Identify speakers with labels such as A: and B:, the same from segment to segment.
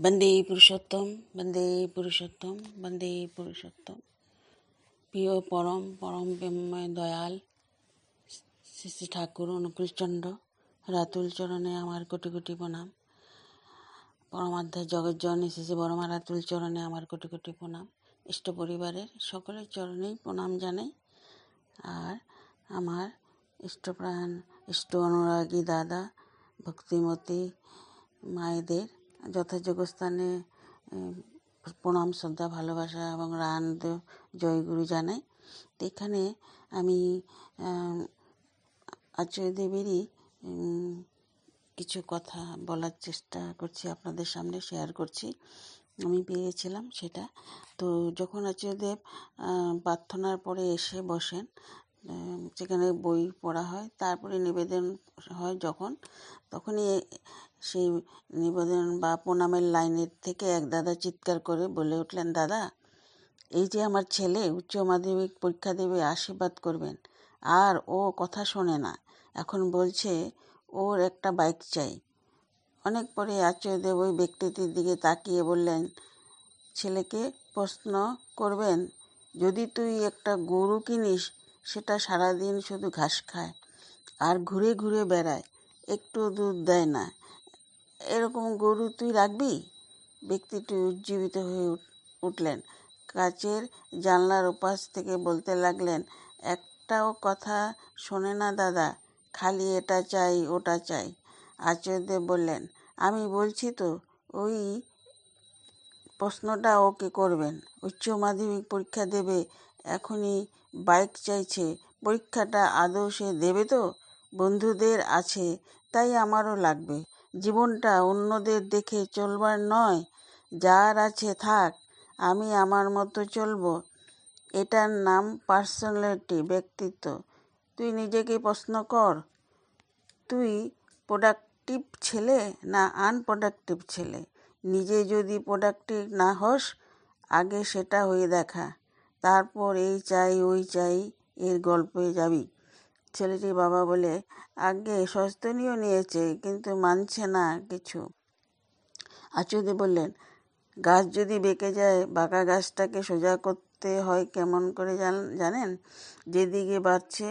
A: বন্দে পুরুষোত্তম, বন্দে পুরুষোত্তম, বন্দে পুরুষোত্তম। প্রিয় পরম পরম প্রেমময় দয়াল শ্রী শ্রী ঠাকুর অনুকূলচন্দ্র রাতুল চরণে আমার কোটি কোটি প্রণাম। পরমাধ্যায় জগৎজননী শ্রী শ্রী বড়মা রাতুল চরণে আমার কোটি কোটি প্রণাম। ইষ্ট পরিবারের সকলের চরণেই প্রণাম জানাই। আর আমার ইষ্টপ্রাণ ইষ্ট অনুরাগী দাদা ভক্তিমতী মায়েদের যথাযোগ্য স্থানে প্রণাম, শ্রদ্ধা, ভালোবাসা এবং রানন্দ জয়গুরু জানাই। তো এখানে আমি আচার্য দেবেরই কিছু কথা বলার চেষ্টা করছি, আপনাদের সামনে শেয়ার করছি। আমি পেয়েছিলাম সেটা। তো যখন আচার্যদেব প্রার্থনার পরে এসে বসেন, সেখানে বই পড়া হয়, তারপরে নিবেদন হয় তখনই সেই নিবেদন বা প্রণামের লাইনের থেকে এক দাদা চিৎকার করে বলে উঠলেন, দাদা, এই যে আমার ছেলে উচ্চ মাধ্যমিক পরীক্ষা দেবে, আশীর্বাদ করবেন। আর ও কথা শোনে না, এখন বলছে ওর একটা বাইক চাই। অনেক পরে আচার্যদেব ওই ব্যক্তিটির দিকে তাকিয়ে বললেন, ছেলেকে প্রশ্ন করবেন, যদি তুই একটা গরু কিনিস, সেটা সারাদিন শুধু ঘাস খায় আর ঘুরে ঘুরে বেড়ায়, একটু দুধ দেয় না, এরকম গরু তুই রাখবি? ব্যক্তিটি উজ্জীবিত হয়ে উঠলেন, কাচের জানলার ওপাশ থেকে বলতে লাগলেন, একটাও কথা শোনে না দাদা, খালি এটা চাই ওটা চাই। আচার্যদেব বললেন, আমি বলছি তো ওই প্রশ্নটা ওকে করবেন। উচ্চ মাধ্যমিক পরীক্ষা দেবে, এখনই বাইক চাইছে, পরীক্ষাটা আদৌ সে দেবে তো? বন্ধুদের আছে, তাই আমারও লাগবে। জীবনটা অন্যদের দেখে চলবার নয়, যার আছে থাক, আমি আমার মতো চলবো। এটার নাম পার্সোনালিটি, ব্যক্তিত্ব। তুই নিজেকে প্রশ্ন কর, তুই প্রোডাক্টিভ ছেলে না আনপ্রোডাক্টিভ ছেলে? নিজে যদি প্রোডাক্টিভ না হস, আগে সেটা হয়ে দেখা, তারপর এই চাই ওই চাই এর গল্পে যাবি। ছেলেটির বাবা বলে, আগে সস্তনীয় নিয়েছে, কিন্তু মানছে না কিছু। আচার্য বললেন, গাছ যদি বেঁকে যায়, বাঁকা গাছটাকে সোজা করতে হয় কেমন করে জানেন? যেদিকে বাড়ছে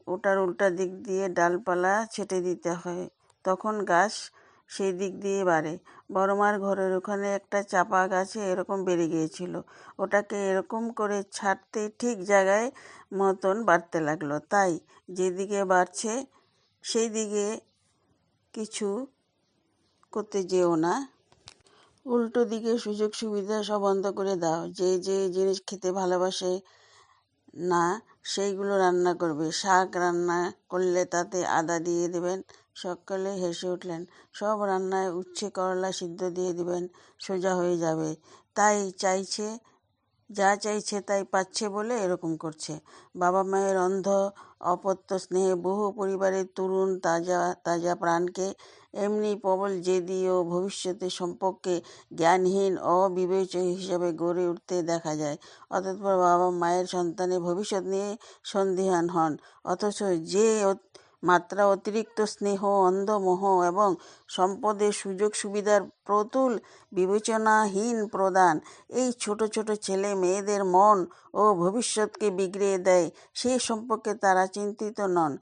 A: ওটার উল্টা দিক দিয়ে ডালপালা ছেটে দিতে হয়, তখন গাছ সেই দিক দিয়ে বাড়ে। বড়মার ঘরের ওখানে একটা চাপা গাছে এরকম বেড়ে গিয়েছিল, ওটাকে এরকম করে ছাড়তে ঠিক জায়গায় মতন বাড়তে লাগলো। তাই যেদিকে বাড়ছে সেই দিকে কিছু করতে যেও না, উল্টো দিকে সুযোগ সুবিধা সব বন্ধ করে দাও। যে যে জিনিস খেতে ভালোবাসে না, সেইগুলো রান্না করবে। শাক রান্না করলে তাতে আদা দিয়ে দেবেন। সকলে হেসে উঠলেন। সব রান্নায় উচ্ছে করলা সিদ্ধ দিয়ে দিবেন, সোজা হয়ে যাবে। তাই চাইছে, যা চাইছে তাই পাচ্ছে বলে এরকম করছে। বাবা মায়ের অন্ধ অপত্য স্নেহে বহু পরিবারের তরুণ তাজা তাজা প্রাণকে এমনি প্রবল জেদি ও ভবিষ্যতের সম্পর্কে জ্ঞানহীন অবিবেচ্য হিসাবে গড়ে উঠতে দেখা যায়। অতঃপর বাবা মায়ের সন্তানের ভবিষ্যৎ নিয়ে সন্দিহান হন। অথচ যে মাত্রা অতিরিক্ত স্নেহ, অন্ধমোহ এবং সম্পদের সুযোগ সুবিধার প্রতুল বিবেচনাহীন প্রদান এই ছোট ছোট ছেলে মেয়েদের মন ও ভবিষ্যৎকে বিগড়িয়ে দেয়, সেই সম্পর্কে তারা চিন্তিত নন।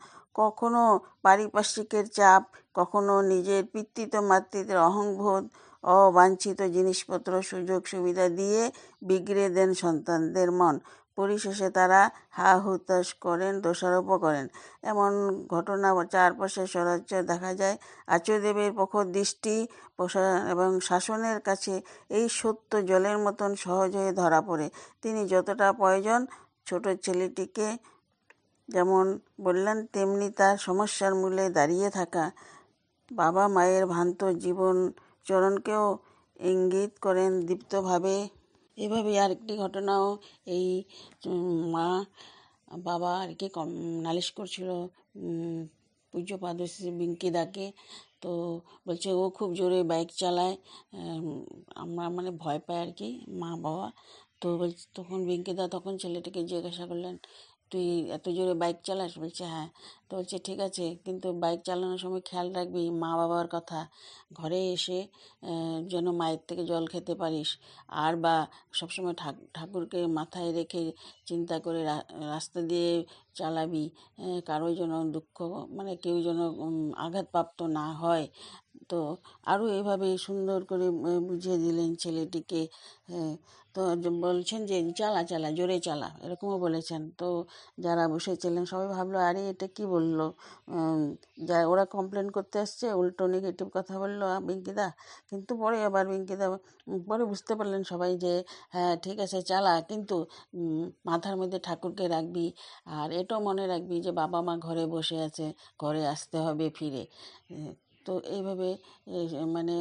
A: কখনো পারিপার্শ্বিকের চাপ, কখনো নিজের পিতৃত্ব মাতৃত্বের অহংবোধ, অবাঞ্ছিত জিনিসপত্র সুযোগ সুবিধা দিয়ে বিগড়ে দেন সন্তানদের মন। পরিশেষে তারা হা হুতাশ করেন, দোষারোপও করেন। এমন ঘটনা চারপাশে সচরাচর দেখা যায়। আচার্যদেবের প্রখর দৃষ্টি এবং শাসনের কাছে এই সত্য জলের মতন সহজ হয়ে ধরা পড়ে। তিনি যতটা প্রয়োজন ছোট ছেলেটিকে যেমন বললেন, তেমনি তার সমস্যার মূলে দাঁড়িয়ে থাকা বাবা মায়ের ভ্রান্ত জীবন চরণকেও ইঙ্গিত করেন দীপ্তভাবে। এভাবে আরেকটি ঘটনাও, এই মা বাবা আর কি নালিশ করছিল পূজ্যপাদ শ্রী বিঙ্কিদাকে। তো বলছে ও খুব জোরে বাইক চালায়, আমরা মানে ভয় পাই আর কি মা বাবা। তো বলছে, তখন বিঙ্কিদা তখন ছেলেটিকে জিজ্ঞাসা করলেন, তুই এত জোরে বাইক চালাস? বলছে হ্যাঁ। তো বলছে ঠিক আছে, কিন্তু বাইক চালানোর সময় খেয়াল রাখবি মা বাবার কথা। ঘরে এসে যেন মায়ের থেকে জল খেতে পারিস। আর বা সবসময় ঠাকুরকে মাথায় রেখে চিন্তা করে রাস্তা দিয়ে চালাবি। কারোই যেন দুঃখ, মানে কেউ যেন আঘাতপ্রাপ্ত না হয়। তো আরও এভাবে সুন্দর করে বুঝিয়ে দিলেন ছেলেটিকে। তো বলছেন যে চালা চালা, জোরে চালা, এরকমও বলেছেন। তো যারা বসেছিলেন সবাই ভাবলো আরে এটা কি বললো, যা ওরা কমপ্লেন করতে আসছে, উল্টো নেগেটিভ কথা বললো পিঙ্কিদা। কিন্তু পরে আবার পিঙ্কিদা পরে বুঝতে পারলেন সবাই যে হ্যাঁ ঠিক আছে চালা, কিন্তু মাথার মধ্যে ঠাকুরকে রাখবি। আর এটাও মনে রাখবি যে বাবা মা ঘরে বসে আছে, ঘরে আসতে হবে ফিরে। তো এইভাবে মানে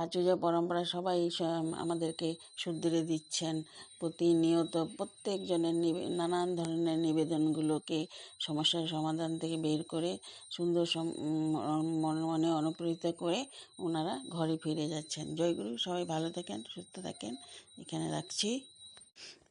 A: আচার্য পরম্পরা সবাই আমাদেরকে শুধরে দিচ্ছেন। প্রতিনিয়ত প্রত্যেকজনের নানান ধরনের নিবেদনগুলোকে সমস্যার সমাধান থেকে বের করে সুন্দর মনে অনুপ্রেরিত করে ওনারা ঘরে ফিরে যাচ্ছেন। জয়গুরু, সবাই ভালো থাকেন, সুস্থ থাকেন, এখানে রাখছি।